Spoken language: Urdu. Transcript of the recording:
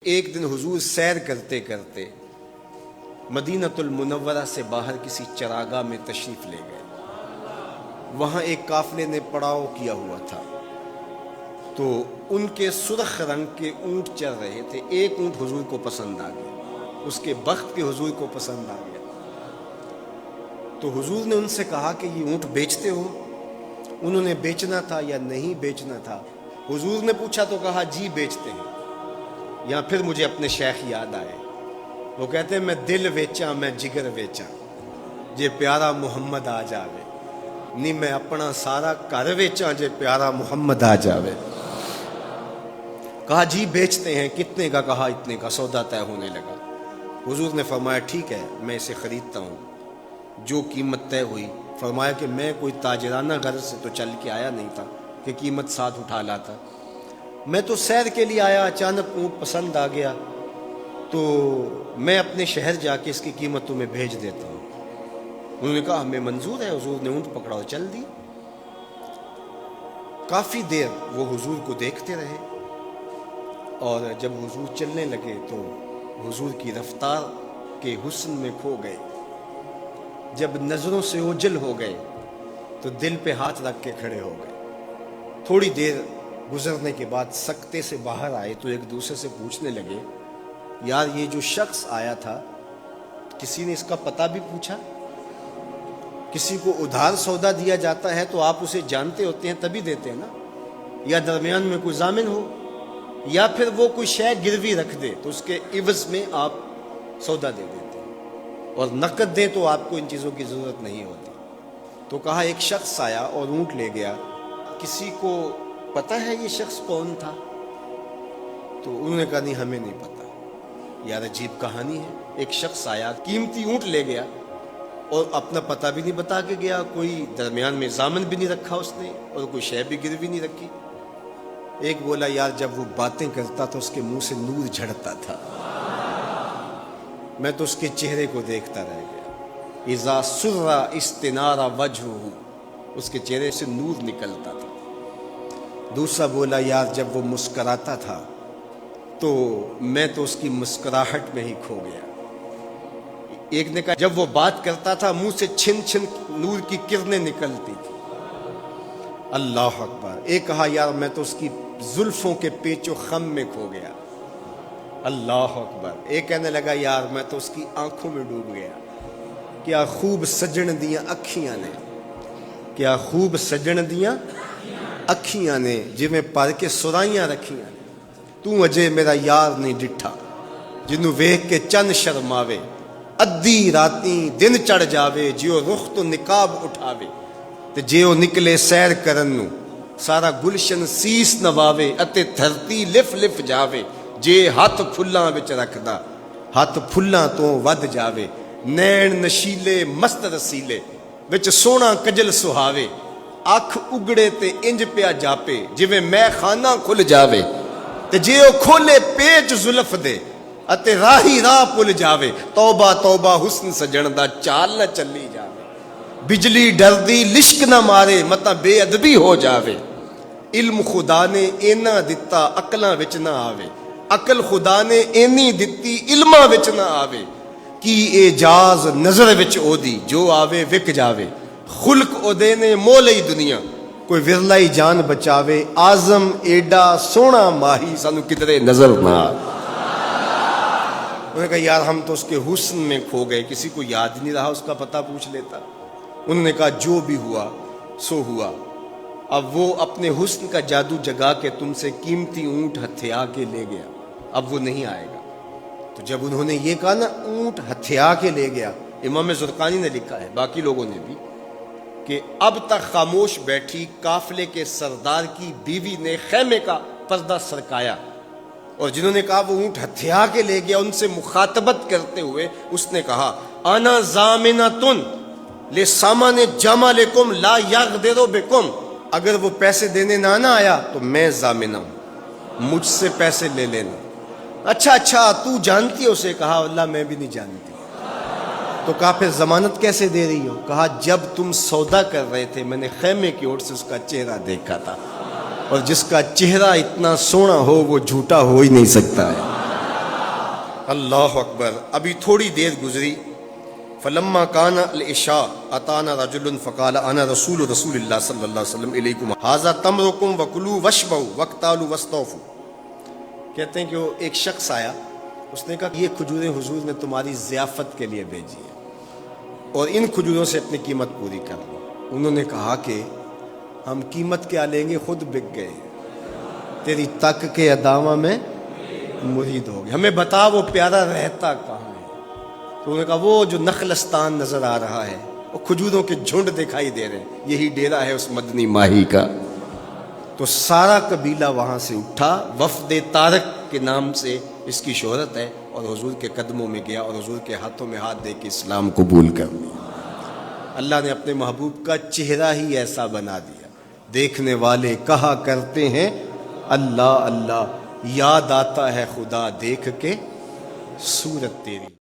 ایک دن حضور سیر کرتے کرتے مدینۃ المنورہ سے باہر کسی چراگاہ میں تشریف لے گئے۔ وہاں ایک قافلے نے پڑاؤ کیا ہوا تھا، تو ان کے سرخ رنگ کے اونٹ چل رہے تھے۔ ایک اونٹ حضور کو پسند آ گیا، اس کے بخت کے حضور کو پسند آ گیا۔ تو حضور نے ان سے کہا کہ یہ اونٹ بیچتے ہو؟ انہوں نے بیچنا تھا یا نہیں بیچنا تھا؟ حضور نے پوچھا تو کہا جی بیچتے ہیں۔ یا پھر مجھے اپنے شیخ یاد آئے، وہ کہتے ہیں میں دل ویچا میں جگر ویچا جے پیارا محمد آ جاوے، نہیں میں اپنا سارا گھر ویچا جے پیارا محمد آ جاوے۔ کہا جی بیچتے ہیں، کتنے کا؟ کہا اتنے کا۔ سودا طے ہونے لگا۔ حضور نے فرمایا ٹھیک ہے میں اسے خریدتا ہوں۔ جو قیمت طے ہوئی، فرمایا کہ میں کوئی تاجرانہ غرض سے تو چل کے آیا نہیں تھا کہ قیمت ساتھ اٹھا لاتا، میں تو سیر کے لیے آیا، اچانک اونٹ پسند آ گیا تو میں اپنے شہر جا کے اس کی قیمت تمہیں بھیج دیتا ہوں۔ انہوں نے کہا ہمیں منظور ہے۔ حضور نے اونٹ پکڑا اور چل دی۔ کافی دیر وہ حضور کو دیکھتے رہے، اور جب حضور چلنے لگے تو حضور کی رفتار کے حسن میں کھو گئے۔ جب نظروں سے اوجھل ہو گئے تو دل پہ ہاتھ رکھ کے کھڑے ہو گئے۔ تھوڑی دیر گزرنے کے بعد سکتے سے باہر آئے تو ایک دوسرے سے پوچھنے لگے یار یہ جو شخص آیا تھا کسی نے اس کا پتہ بھی پوچھا؟ کسی کو ادھار سودا دیا جاتا ہے تو آپ اسے جانتے ہوتے ہیں تبھی دیتے ہیں نا، یا درمیان میں کوئی ضامن ہو، یا پھر وہ کوئی شے گروی رکھ دے تو اس کے عوض میں آپ سودا دے دیتے ہیں، اور نقد دیں تو آپ کو ان چیزوں کی ضرورت نہیں ہوتی۔ تو کہا ایک شخص آیا اور اونٹ لے گیا، کسی کو پتہ ہے یہ شخص کون تھا؟ تو انہوں نے کہا نہیں ہمیں نہیں پتا۔ یار عجیب کہانی ہے، ایک شخص آیا قیمتی اونٹ لے گیا اور اپنا پتہ بھی نہیں بتا کے گیا، کوئی درمیان میں ضامن بھی نہیں رکھا اس نے، اور کوئی شے بھی گروی نہیں رکھی۔ ایک بولا یار جب وہ باتیں کرتا تو اس کے منہ سے نور جھڑتا تھا، میں تو اس کے چہرے کو دیکھتا رہ گیا۔ اذا سر استنار وجہہ، اس کے چہرے سے نور نکلتا تھا۔ دوسرا بولا یار جب وہ مسکراتا تھا تو میں تو اس کی مسکراہٹ میں ہی کھو گیا۔ ایک نے کہا جب وہ بات کرتا تھا منہ سے چھن چھن نور کی کرنیں نکلتی تھی۔ اللہ اکبر۔ ایک کہا یار میں تو اس کی زلفوں کے پیچ و خم میں کھو گیا۔ اللہ اکبر۔ ایک کہنے لگا یار میں تو اس کی آنکھوں میں ڈوب گیا، کیا خوب سجن دیاں اکھیاں نے، کیا خوب سجن دیاں اکھیاں نے، جویں پر کے سرائیاں رکھیاں نے، تو اجے میرا یار نہیں ڈٹھا، جنوں ویکھ کے چن شرماوے، ادھی راتیں دن چڑھ جاوے، جیو رخ تو نقاب اٹھاوے، تے جیو نکلے سیر کرن نو سارا گلشن سیس نواوے، اتے دھرتی لف لف جاوے، جے ہاتھ پھلاں وچ رکھدا ہاتھ پھلاں تو ود جاوے، نین نشیلے مست رسیلے وچ سونا کجل سہاوے، اکھ اگڑے تے انج پیا جاپے، جویں میں خانہ کھل جاوے، تے جے او کھولے پیچ زلف دے اتے راہی راہ پل جاوے، توبہ توبہ حسن سجن دا چال نہ چلی جاوے، بجلی ڈردی لشک نہ مارے متا بے ادبی ہو جاوے، علم خدا نے اینا دتا عقلاں وچ نہ آوے، عقل خدا نے اینی دتی علماں وچ نہ آوے، کی اعجاز نظر وچ او دی جو آوے وک جاوے، خلق او دے نے مولئی دنیا کوئی ورلائی جان بچاوے، آزم ایڈا سونا ماہی سانو کدرے نظر نہ آوے۔ انہوں نے کہا یار ہم تو اس کے حسن میں کھو گئے، کسی کو یاد نہیں رہا اس کا پتہ پوچھ لیتا۔ انہوں نے کہا جو بھی ہوا سو ہوا، اب وہ اپنے حسن کا جادو جگا کے تم سے قیمتی اونٹ ہتھیا کے لے گیا، اب وہ نہیں آئے گا۔ تو جب انہوں نے یہ کہا نا اونٹ ہتھیا کے لے گیا، امام زرقانی نے لکھا ہے باقی لوگوں نے بھی کہ اب تک خاموش بیٹھی قافلے کے سردار کی بیوی نے خیمے کا پردہ سرکایا، اور جنہوں نے کہا وہ اونٹ ہتھیا کے لے گیا ان سے مخاطبت کرتے ہوئے اس نے کہا انا ضامنۃ لسامان جمالکم لا یغدر بکم، اگر وہ پیسے دینے نہ آیا تو میں ضامنہ ہوں، مجھ سے پیسے لے لینا۔ اچھا تو جانتی ہے اسے؟ کہا اللہ میں بھی نہیں جانتی۔ تو کہا پھر ضمانت کیسے دے رہی ہو؟ کہا جب تم سودا کر رہے تھے میں نے خیمے کی اوٹ سے اس کا چہرہ دیکھا تھا، اور جس کا چہرہ اتنا سونا ہو وہ جھوٹا ہو ہی نہیں سکتا ہے۔ اللہ اکبر. ابھی تھوڑی دیر گزری. فلما کان العشاء اتانا رجل فقال انا رسول اللہ صلی اللہ علیہ وسلم الیکم ھذا تمرکم وکلوا واشبعوا واقتالوا واستوفوا. کہتے ہیں کہ وہ ایک شخص آیا, اس نے کہا یہ کھجوریں حضور نے تمہاری ضیافت کے لیے بھیجی ہیں اور ان کھجوروں سے اپنی قیمت پوری کر لو. انہوں نے کہا کہ ہم قیمت کیا لیں گے, خود بک گئے, تیری تک کے ادامہ میں مرید ہو گئے, ہمیں بتا وہ پیارا رہتا کہاں ہے. تو انہوں نے کہا وہ جو نخلستان نظر آ رہا ہے, وہ کھجوروں کے جھنڈ دکھائی دے رہے ہیں, یہی ڈیرا ہے اس مدنی ماہی کا. تو سارا قبیلہ وہاں سے اٹھا, وفد طارق کے نام سے اس کی شہرت ہے, اور حضور کے قدموں میں گیا اور حضور کے ہاتھوں میں ہاتھ دے کے اسلام قبول کر لیا. اللہ نے اپنے محبوب کا چہرہ ہی ایسا بنا دیا, دیکھنے والے کہا کرتے ہیں اللہ اللہ, یاد آتا ہے خدا دیکھ کے صورت تیری.